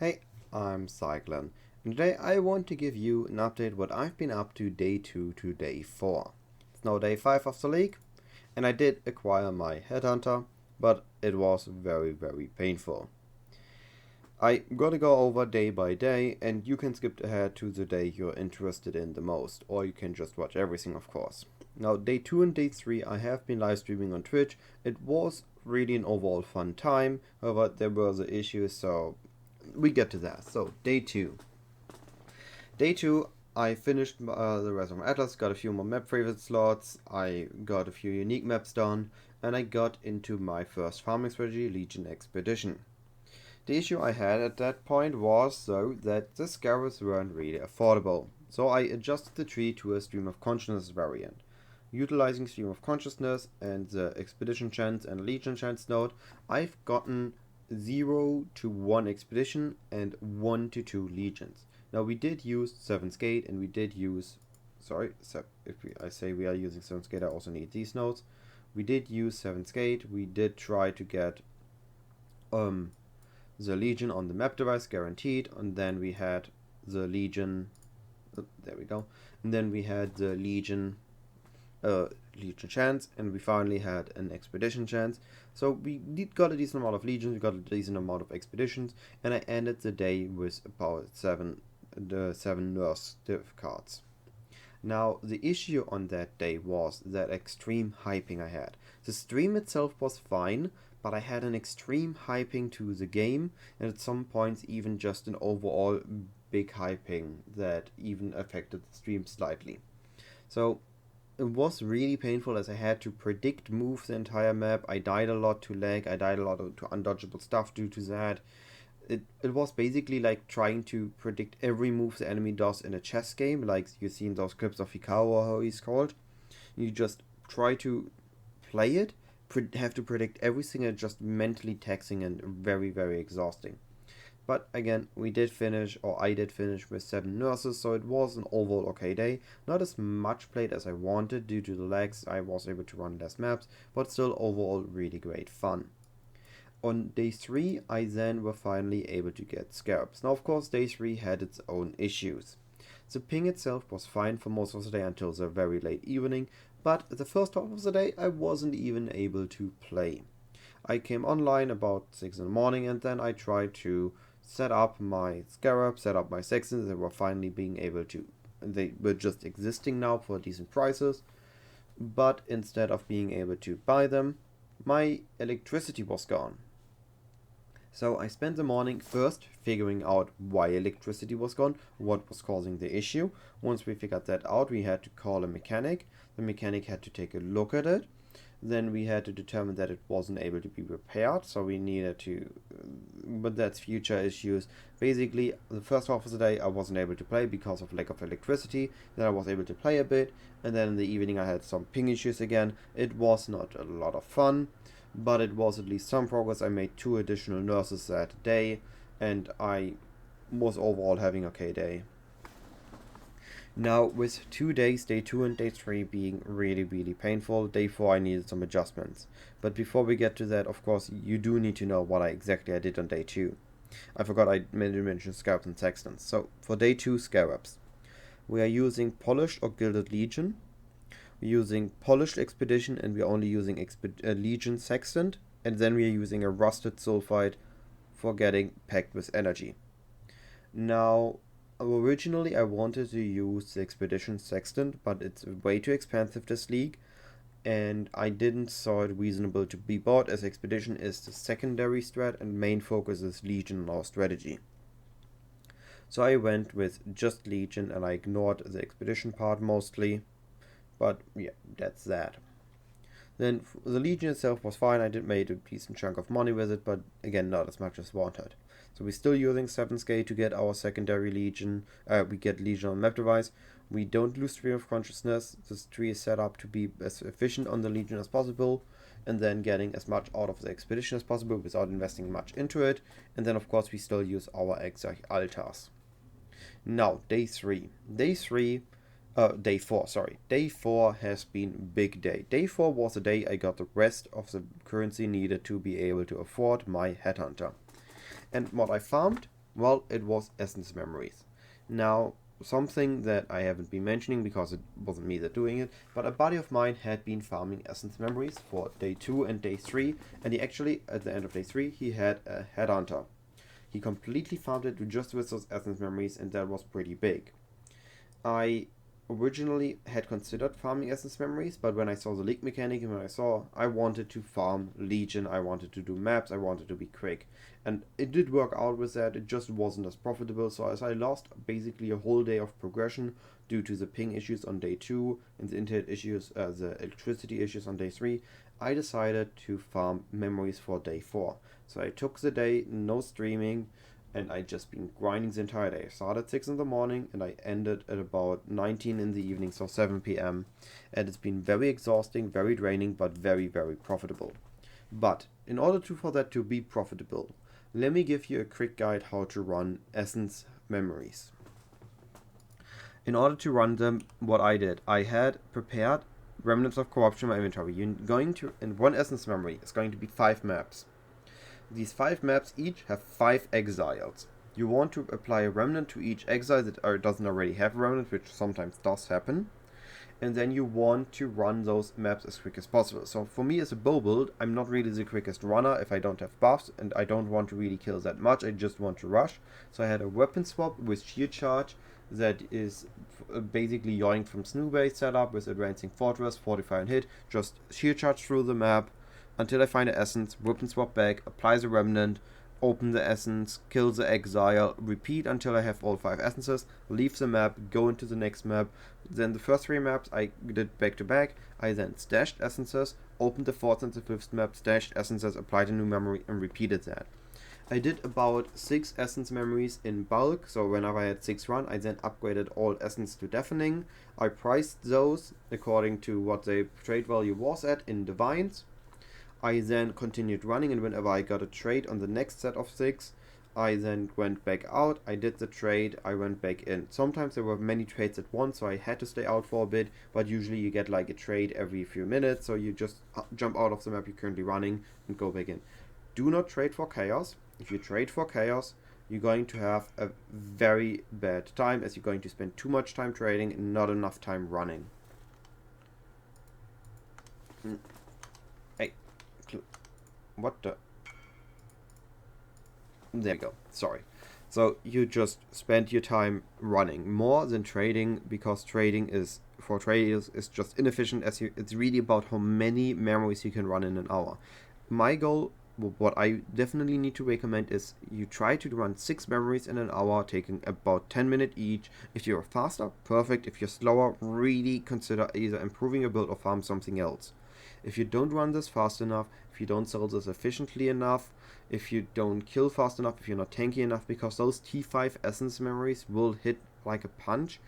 Hey, I'm Cyclon, and today I want to give you an update what I've been up to day 2 to day 4. It's now day 5 of the league, and I did acquire my Headhunter, but it was very painful. I gotta go over day by day, and you can skip ahead to the day you're interested in the most, or you can just watch everything, of course. Now, day 2 and day 3 I have been live streaming on Twitch. It was really an overall fun time, however there were the issues, so we get to that. So, day 2. Day 2, I finished the rest of my Atlas, got a few more map favorite slots, I got a few unique maps done, and I got into my first farming strategy, Legion Expedition. The issue I had at that point was, though, that the Scarabs weren't really affordable, so I adjusted the tree to a Stream of Consciousness variant. Utilizing Stream of Consciousness and the Expedition Chance and Legion Chance node, I've gotten 0 to 1 Expedition and 1 to 2 Legions. Now we did use 7th Gate and we did use, I say we are using 7th Gate, I also need these nodes. We did use 7th Gate, we did try to get the Legion on the map device guaranteed, and then we had the Legion, there we go, and then we had the Legion chance, and we finally had an Expedition chance. So we got a decent amount of Legions, we got a decent amount of Expeditions, and I ended the day with about 7 nurse div cards. Now, the issue on that day was that extreme hyping I had. The stream itself was fine, but I had an extreme hyping to the game, and at some points even just an overall big hyping that even affected the stream slightly. So it was really painful as I had to predict moves the entire map. I died a lot to lag, I died a lot to undodgeable stuff due to that. It was basically like trying to predict every move the enemy does in a chess game, like you see in those clips of Hikaru or how he's called. You just try to play it, have to predict everything, and just mentally taxing and very exhausting. But again, we did finish, or I did finish with 7 nurses, so it was an overall okay day. Not as much played as I wanted due to the lags, I was able to run less maps, but still overall really great fun. On day 3, I then were finally able to get Scarabs. Now, of course, day 3 had its own issues. The ping itself was fine for most of the day until the very late evening, but the first half of the day I wasn't even able to play. I came online about 6 in the morning, and then I tried to set up my Scarabs, set up my Sextants. They were finally being able to, they were just existing now for decent prices, but instead of being able to buy them, my electricity was gone. So I spent the morning first figuring out why electricity was gone, what was causing the issue. Once we figured that out, we had to call a mechanic. The mechanic had to take a look at it. Then we had to determine that it wasn't able to be repaired, so we needed to, but that's future issues. Basically, the first half of the day I wasn't able to play because of lack of electricity. Then I was able to play a bit, and then in the evening I had some ping issues again. It was not a lot of fun, but it was at least some progress. I made 2 additional nurses that day, and I was overall having a okay day. Now, with 2 days, day 2 and day 3 being really painful, day 4 I needed some adjustments. But before we get to that, of course, you do need to know what exactly I did on day 2. I forgot I mentioned Scarabs and Sextants. So, for day 2 Scarabs, we are using Polished or Gilded Legion. We're using Polished Expedition, and we're only using Legion Sextant, and then we're using a Rusted Sulfide for getting packed with energy. Now, originally I wanted to use the Expedition Sextant, but it's way too expensive this league, and I didn't saw it reasonable to be bought, as Expedition is the secondary strat and main focus is Legion in our strategy. So I went with just Legion and I ignored the Expedition part mostly. But yeah, that's that. Then the Legion itself was fine. I did make a decent chunk of money with it, but again, not as much as wanted. So we're still using 7th Gate to get our secondary Legion. We get Legion on map device. We don't lose Stream of Consciousness. This tree is set up to be as efficient on the Legion as possible, and then getting as much out of the Expedition as possible without investing much into it. And then of course we still use our Exarch Altars. Now, day 4, sorry. Day 4 has been big day. Day 4 was the day I got the rest of the currency needed to be able to afford my Headhunter. And what I farmed Well, it was essence memories. Now, something that I haven't been mentioning because it wasn't me that doing it, but a buddy of mine had been farming essence memories for day 2 and day 3, and he actually, at the end of day 3, he had a Headhunter. He completely farmed it just with those essence memories, and that was pretty big. I originally had considered farming essence memories, but when I saw the league mechanic and when I wanted to farm Legion, I wanted to do maps, I wanted to be quick. And it did work out with that, it just wasn't as profitable, so as I lost basically a whole day of progression due to the ping issues on day 2 and the internet issues, the electricity issues on day 3, I decided to farm memories for day 4. So I took the day, no streaming, and I just been grinding the entire day. I started at 6 in the morning and I ended at about 19 in the evening, so 7 p.m. And it's been very exhausting, very draining, but very, very profitable. But in order for that to be profitable, let me give you a quick guide how to run Essence memories. In order to run them, what I did, I had prepared Remnants of Corruption in my inventory. You're going to, in one Essence memory, it's going to be 5 maps. These 5 maps each have 5 exiles. You want to apply a remnant to each exile that doesn't already have a remnant, which sometimes does happen. And then you want to run those maps as quick as possible. So for me as a bow build, I'm not really the quickest runner if I don't have buffs, and I don't want to really kill that much, I just want to rush. So I had a weapon swap with shield charge that is basically yoink from Snoo-based setup with advancing fortress, fortify and hit, just shield charge through the map, until I find an essence, weapon swap back, apply the remnant, open the essence, kill the exile, repeat until I have all 5 essences, leave the map, go into the next map. Then the first 3 maps I did back to back. I then stashed essences, opened the 4th and the 5th map, stashed essences, applied a new memory and repeated that. I did about 6 essence memories in bulk, so whenever I had 6 run, I then upgraded all essence to deafening. I priced those according to what the trade value was at in divines. I then continued running, and whenever I got a trade on the next set of 6, I then went back out, I did the trade, I went back in. Sometimes there were many trades at once, so I had to stay out for a bit, but usually you get like a trade every few minutes, so you just jump out of the map you're currently running and go back in. Do not trade for chaos. If you trade for chaos, you're going to have a very bad time, as you're going to spend too much time trading and not enough time running. Hey. What the? There we go. Sorry. So you just spend your time running more than trading, because trading is, for traders, is just inefficient, as it's really about how many memories you can run in an hour. My goal, what I definitely need to recommend, is you try to run 6 memories in an hour, taking about 10 minutes each. If you're faster, perfect. If you're slower, really consider either improving your build or farm something else. If you don't run this fast enough, if you don't sell this efficiently enough, if you don't kill fast enough, if you're not tanky enough, because those T5 essence memories will hit like a punch,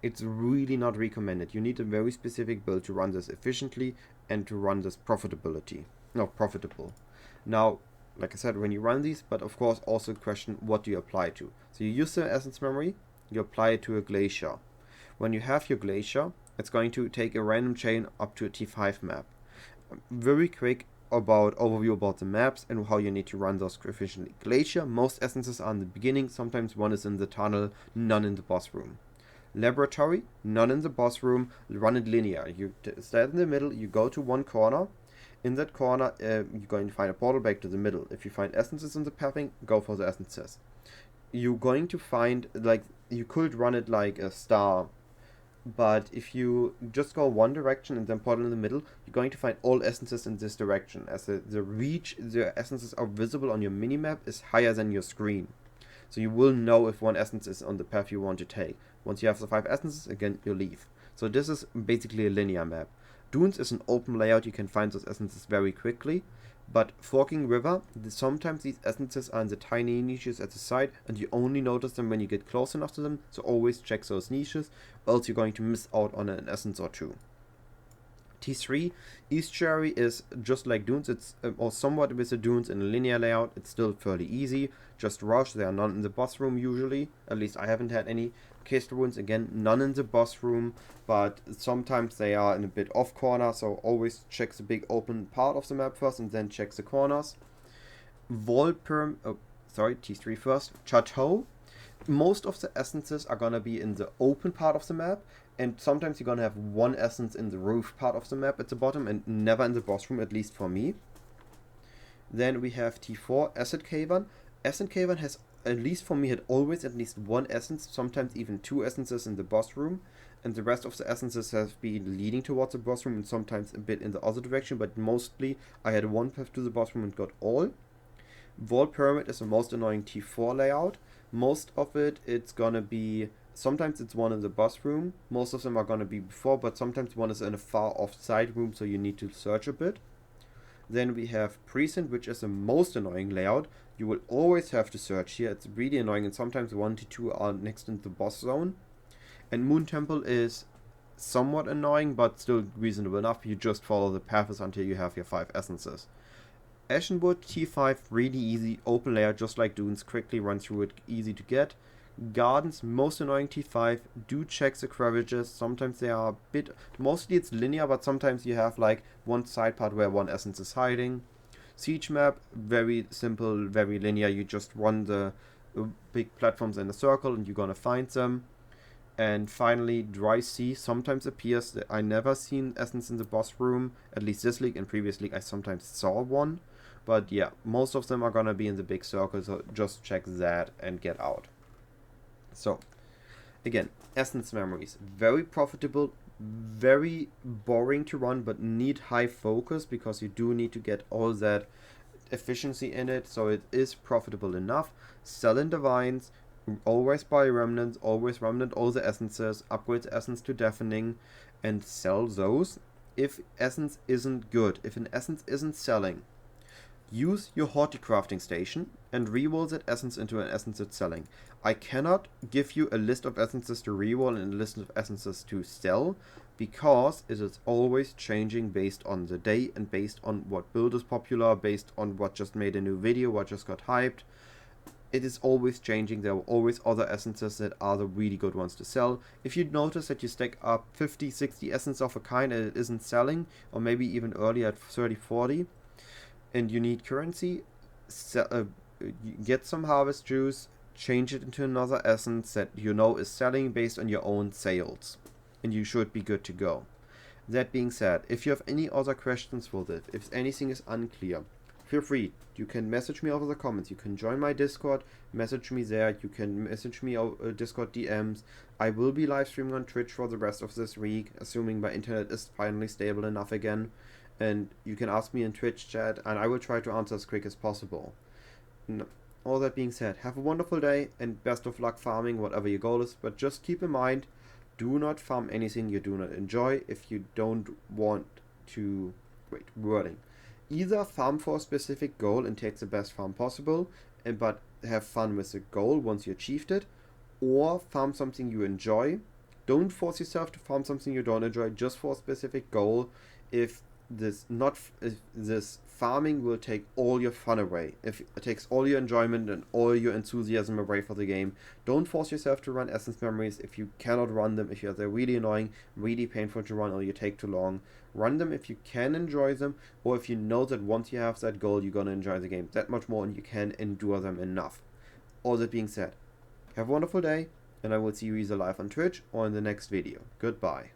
it's really not recommended. You need a very specific build to run this efficiently and to run this profitable. Now, like I said, when you run these, but of course also question, what do you apply to? So you use the essence memory, you apply it to a glacier. When you have your glacier, it's going to take a random chain up to a T5 map. Very quick overview about the maps and how you need to run those efficiently. Glacier, most essences are in the beginning, sometimes one is in the tunnel, none in the boss room. Laboratory, none in the boss room, run it linear. You stand in the middle, you go to one corner. In that corner, you're going to find a portal back to the middle. If you find essences in the pathing, go for the essences. You're going to find, like, you could run it like a star, but if you just go one direction and then portal in the middle, you're going to find all essences in this direction, as the reach the essences are visible on your minimap is higher than your screen. So you will know if one essence is on the path you want to take. Once you have the 5 essences, again, you leave. So this is basically a linear map. Dunes is an open layout, you can find those essences very quickly. But Forking River, sometimes these essences are in the tiny niches at the side, and you only notice them when you get close enough to them, so always check those niches, else you're going to miss out on an essence or two. T3, Estuary is just like Dunes, it's or somewhat with the Dunes in a linear layout, it's still fairly easy, just rush, there are none in the boss room usually, at least I haven't had any. Case ruins, again, none in the boss room, but sometimes they are in a bit off corner, so always check the big open part of the map first and then check the corners. T3 first. Chateau. Most of the essences are gonna be in the open part of the map, and sometimes you're gonna have one essence in the roof part of the map at the bottom and never in the boss room, at least for me. Then we have T4, Acid Cavern. Acid Cavern has, at least for me, had always at least one essence, sometimes even two essences in the boss room, and the rest of the essences have been leading towards the boss room and sometimes a bit in the other direction, but mostly I had one path to the boss room and got all. Vault Pyramid is the most annoying T4 layout. Most of it, it's gonna be, sometimes it's one in the boss room, most of them are gonna be before, but sometimes one is in a far off side room, so you need to search a bit. Then we have Precinct, which is the most annoying layout. You will always have to search here, it's really annoying, and sometimes 1 to 2 are next in the boss zone. And Moon Temple is somewhat annoying, but still reasonable enough. You just follow the paths until you have your 5 essences. Ashenwood, T5, really easy, open layer, just like Dunes, quickly run through it, easy to get. Gardens, most annoying T5, do check the crevices, sometimes they are a bit, mostly it's linear, but sometimes you have like one side part where one essence is hiding. Siege map, very simple, very linear, you just run the big platforms in a circle and you're gonna find them. And finally, Dry Sea sometimes appears. I never seen essence in the boss room, at least this league. In previous league I sometimes saw one. But yeah, most of them are gonna be in the big circle, so just check that and get out. So, again, Essence Memories. Very profitable, very boring to run, but need high focus because you do need to get all that efficiency in it, so it is profitable enough. Sell in Divines, always buy Remnants, always Remnant all the Essences, upgrade the Essence to Deafening, and sell those. If Essence isn't good, if an Essence isn't selling, use your Horticrafting station and reroll that essence into an essence that's selling. I cannot give you a list of essences to reroll and a list of essences to sell, because it is always changing based on the day and based on what build is popular, based on what just made a new video, what just got hyped. It is always changing. There are always other essences that are the really good ones to sell. If you notice that you stack up 50, 60 essence of a kind and it isn't selling, or maybe even early at 30, 40, and you need currency, get some harvest juice, change it into another essence that you know is selling based on your own sales, and you should be good to go. That being said, if you have any other questions for this, if anything is unclear, feel free. You can message me over the comments, you can join my Discord, message me there, you can message me over Discord DMs. I will be live streaming on Twitch for the rest of this week, assuming my internet is finally stable enough again. And you can ask me in Twitch chat, and I will try to answer as quick as possible. All that being said, have a wonderful day, and best of luck farming, whatever your goal is. But just keep in mind, do not farm anything you do not enjoy if you don't want to... wording. Either farm for a specific goal and take the best farm possible, but have fun with the goal once you achieved it, or farm something you enjoy. Don't force yourself to farm something you don't enjoy just for a specific goal. If this farming will take all your fun away, if it takes all your enjoyment and all your enthusiasm away for the game, don't force yourself to run Essence Memories if you cannot run them, if they're really annoying, really painful to run, or you take too long. Run them if you can enjoy them, or if you know that once you have that goal, you're gonna enjoy the game that much more and you can endure them enough. All that being said, have a wonderful day, and I will see you either live on Twitch or in the next video. Goodbye.